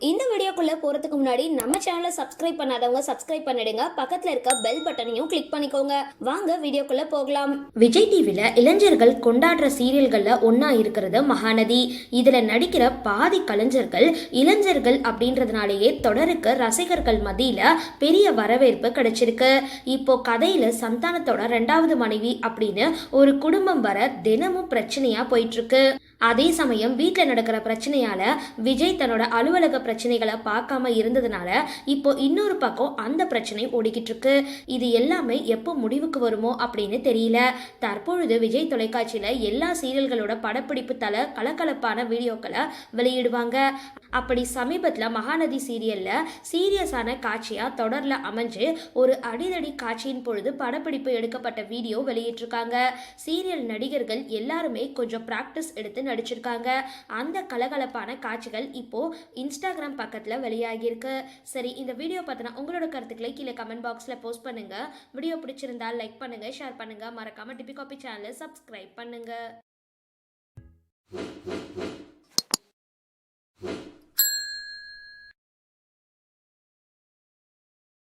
இந்த வீடியோக்குள்ள போறதுக்கு முன்னாடி நம்ம சேனலை சப்ஸ்கிரைப் பண்ணாதவங்க சப்ஸ்கிரைப் பண்ணிடுங்க, பக்கத்துல இருக்க பெல் பட்டனையும் கிளிக் பண்ணிக்கோங்க. வாங்க வீடியோக்குள்ள போகலாம். விஜய் டிவில இளைஞர்கள் கொண்டாடுற சீரியல்கள்ல ஒன்னா இருக்கிறது மகாநதி. இதுல நடிக்கிற பாதி கலைஞர்கள் இளைஞர்கள் அப்படின்றதுனாலேயே தொடருக்கு ரசிகர்கள் மத்தியில பெரிய வரவேற்பு கிடைச்சிருக்கு. இப்போ கதையில சந்தானத்தோட 2வது மனைவி அப்படின்னு ஒரு குடும்பம் வர தினமும் பிரச்சனையா போயிட்டு இருக்கு. அதே சமயம் வீட்டில் நடக்கிற பிரச்சனையால விஜய் தன்னோட அலுவலக பிரச்சனைகளை பார்க்காம இருந்ததுனால இப்போ இன்னொரு பக்கம் அந்த பிரச்சனை ஓடிக்கிட்டு இருக்கு. இது எல்லாமே எப்போ முடிவுக்கு வருமோ அப்படின்னு தெரியல. தற்பொழுது விஜய் தொலைக்காட்சியில எல்லா சீரியல்களோட படப்பிடிப்பு தல கலகலப்பான வீடியோக்களை வெளியிடுவாங்க. அப்படி சமீபத்தில் மகாநதி சீரியல்ல சீரியஸான காட்சியா தொடர்ல அமைஞ்சு ஒரு அடிதடி காட்சியின் பொழுது படப்பிடிப்பு எடுக்கப்பட்ட வீடியோ வெளியிட்டிருக்காங்க. சீரியல் நடிகர்கள் எல்லாருமே கொஞ்சம் பிராக்டிஸ் எடுத்து நடிச்சிருக்காங்க. அந்த கலகலப்பான காட்சிகள் இப்போ இன்ஸ்டாகிராம் பக்கத்துல வெளியாகியிருக்கு. சரி, இந்த வீடியோ பத்தின உங்களோட கருத்துக்களை கீழே கமெண்ட் பாக்ஸ்ல போஸ்ட் பண்ணுங்க. வீடியோ பிடிச்சிருந்தா லைக் பண்ணுங்க, ஷேர் பண்ணுங்க, மறக்காம டிபி காபி சேனலை சப்ஸ்கிரைப் பண்ணுங்க.